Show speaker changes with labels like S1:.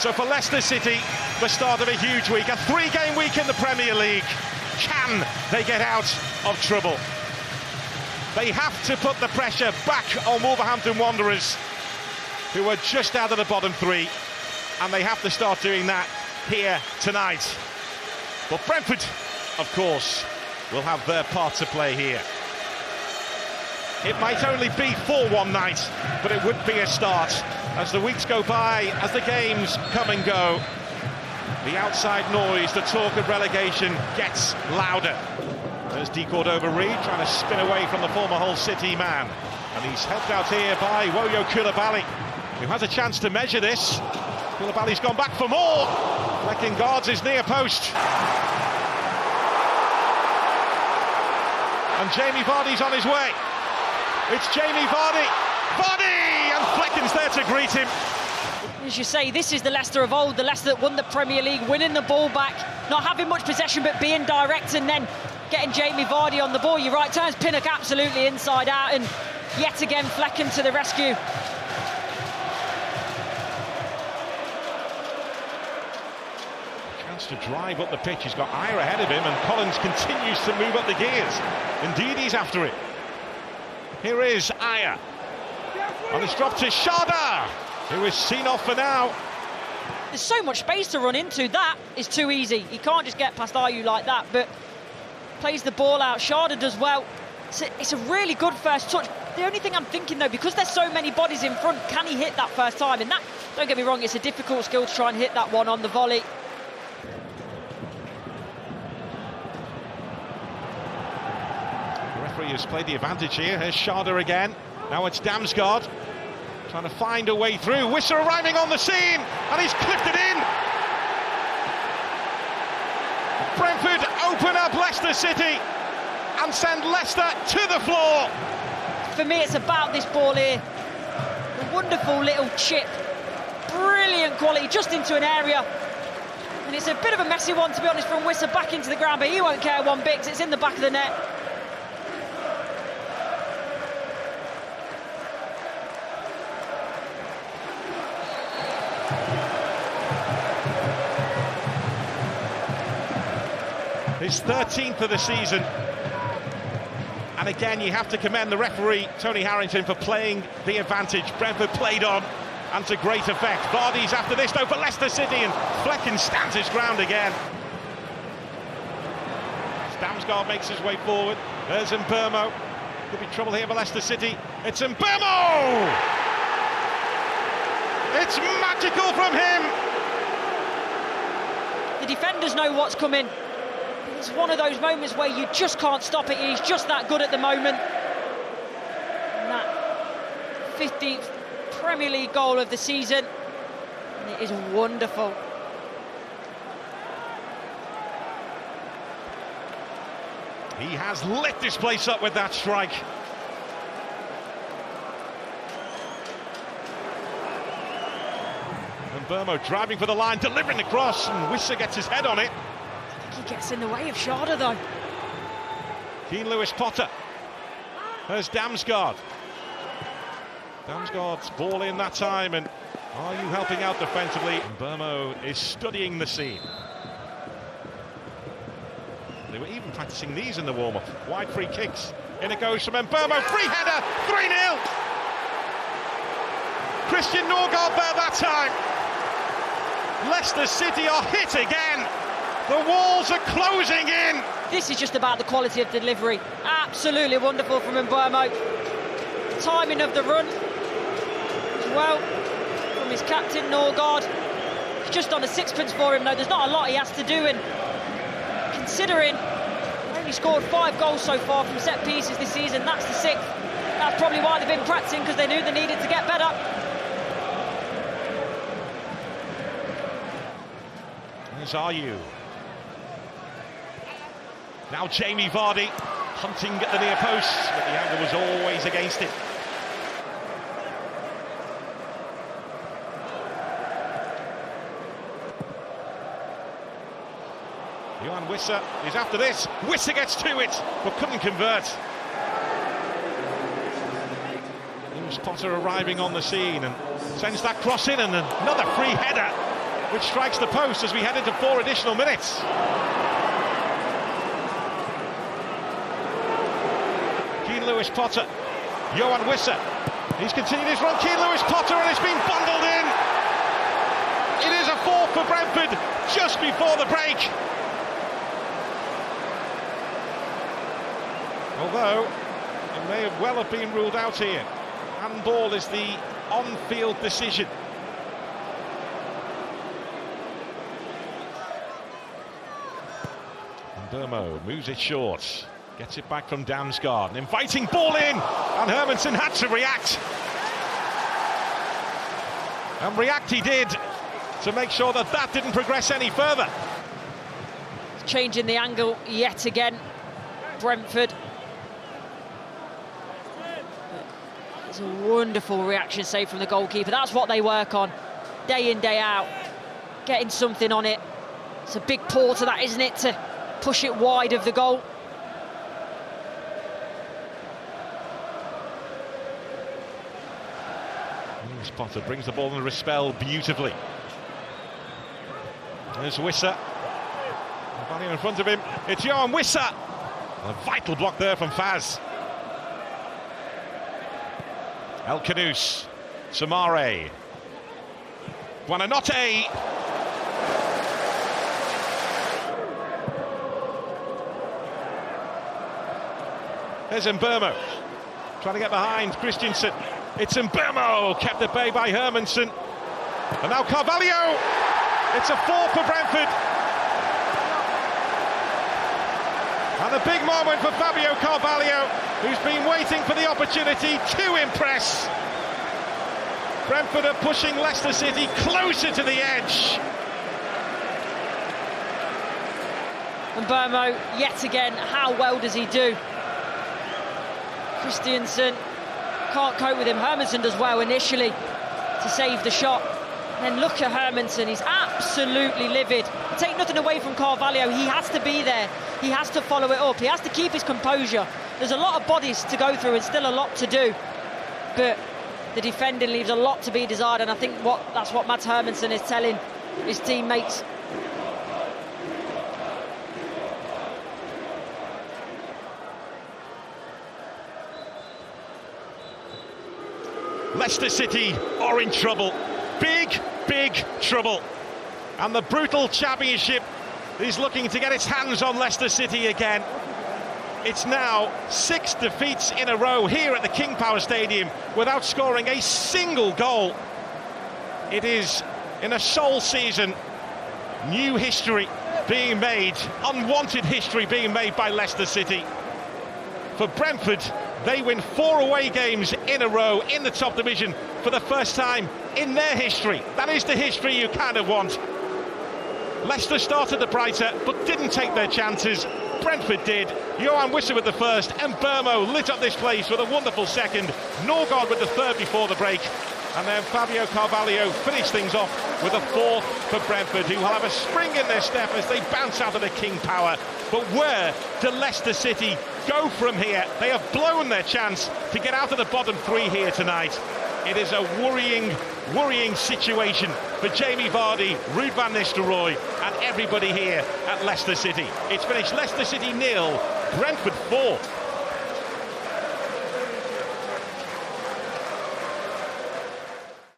S1: So for Leicester City, the start of a huge week, a 3-game week in the Premier League. Can they get out of trouble? They have to put the pressure back on Wolverhampton Wanderers, who are just out of the bottom 3, and they have to start doing that here tonight. But Brentford, of course, will have their part to play here. It might only be for one night, but it would be a start. As the weeks go by, as the games come and go, the outside noise, the talk of relegation gets louder. There's Cordova-Reid trying to spin away from the former Hull City man. And he's helped out here by Woyo Coulibaly, who has a chance to measure this. Koulibaly's gone back for more. Flecking guards his near post. And Jamie Vardy's on his way. It's Jamie Vardy. Vardy! And Flecken's there to greet him.
S2: As you say, this is the Leicester of old, the Leicester that won the Premier League, winning the ball back, not having much possession but being direct, and then getting Jamie Vardy on the ball. You're right, turns Pinnock absolutely inside out, and yet again Flecken to the rescue.
S1: Chance to drive up the pitch. He's got Ayer ahead of him, and Collins continues to move up the gears. Indeed, he's after it. Here is Ayer. And it's dropped to Nørgaard, who is seen off for now.
S2: There's so much space to run into. That is too easy. He can't just get past Ayew like that, but plays the ball out. Nørgaard does well. It's a really good first touch. The only thing I'm thinking, though, because there's so many bodies in front, can he hit that first time? And that, don't get me wrong, it's a difficult skill to try and hit that one on the volley. The
S1: referee has played the advantage here. Here's Nørgaard again. Now it's Damsgaard trying to find a way through. Wissa arriving on the scene, and he's clipped it in. Brentford open up Leicester City and send Leicester to the floor.
S2: For me, it's about this ball here. A wonderful little chip. Brilliant quality, just into an area. And it's a bit of a messy one, to be honest, from Wissa back into the ground, but he won't care one bit, 'cause it's in the back of the net.
S1: His 13th of the season. And again, you have to commend the referee, Tony Harrington, for playing the advantage. Brentford played on, and to great effect. Vardy's after this, though, for Leicester City, and Flecken stands his ground again. Damsgaard makes his way forward. There's Mbeumo. Could be trouble here for Leicester City. It's Mbeumo! It's magical from him!
S2: The defenders know what's coming. It's one of those moments where you just can't stop it. He's just that good at the moment. And that 15th Premier League goal of the season. And it is wonderful.
S1: He has lit this place up with that strike. And Mbeumo driving for the line, delivering the cross, and Wissa gets his head on it.
S2: He gets in the way of Nørgaard, though.
S1: Keane Lewis-Potter. There's Damsgaard. Damsgaard's ball in that time, and are you helping out defensively? Mbeumo is studying the scene. They were even practicing these in the warm-up. Wide free kicks. In it goes from Mbeumo. Free header, 3-0. Christian Nørgaard there that time. Leicester City are hit again. The walls are closing in.
S2: This is just about the quality of delivery. Absolutely wonderful from Mbeumo. Timing of the run as well from his captain Nørgaard. It's just on a sixpence for him, though. There's not a lot he has to do, and considering he only scored 5 goals so far from set pieces this season, that's the 6th. That's probably why they've been practicing, because they knew they needed to get better.
S1: There's Ayew. Now Jamie Vardy hunting at the near post, but the angle was always against it. Yoane Wissa is after this. Wissa gets to it, but couldn't convert. Potter arriving on the scene and sends that cross in, and another free header which strikes the post as we head into 4 additional minutes. Keane Lewis-Potter, Yoane Wissa, he's continued his run, Keane Lewis-Potter, and it's been bundled in. It is a 4 for Brentford just before the break. Although it may well have been ruled out here. Handball is the on-field decision. Mbeumo moves it short, gets it back from Nørgaard, an inviting ball in, and Hermansen had to react. And react he did, to make sure that that didn't progress any further.
S2: Changing the angle yet again, Brentford. It's a wonderful reaction save from the goalkeeper. That's what they work on, day in, day out, getting something on it. It's a big pull to that, isn't it, to push it wide of the goal.
S1: Potter brings the ball in the spell beautifully. There's Wissa. Carvalho in front of him. It's Yoane Wissa. A vital block there from Faz. El Khanous. Samare. Buonanotte. There's Mbeumo. Trying to get behind Christensen. It's Mbeumo, kept at bay by Hermansen. And now Carvalho. It's a 4 for Brentford. And a big moment for Fábio Carvalho, who's been waiting for the opportunity to impress. Brentford are pushing Leicester City closer to the edge.
S2: And Mbeumo, yet again, how well does he do? Christensen can't cope with him. Hermansen does well initially to save the shot. And then look at Hermansen, he's absolutely livid. Take nothing away from Carvalho, he has to be there. He has to follow it up, he has to keep his composure. There's a lot of bodies to go through and still a lot to do. But the defending leaves a lot to be desired, and I think that's what Mads Hermansen is telling his teammates.
S1: Leicester City are in trouble. Big trouble. And the brutal championship is looking to get its hands on Leicester City again. It's now 6 defeats in a row here at the King Power Stadium without scoring a single goal. It is, in a sole season, new history being made, unwanted history being made by Leicester City. For Brentford, they win 4 away games in a row in the top division for the first time in their history. That is the history you kind of want. Leicester started the brighter but didn't take their chances. Brentford did. Yoane Wissa with the first, and Mbeumo lit up this place with a wonderful second. Nørgaard with the third before the break. And then Fábio Carvalho finished things off with a 4th for Brentford, who will have a spring in their step as they bounce out of the King Power. But where do Leicester City go from here? They have blown their chance to get out of the bottom 3 here tonight. It is a worrying situation for Jamie Vardy, Ruud van Nistelrooy and everybody here at Leicester City. It's finished Leicester City 0, Brentford 4.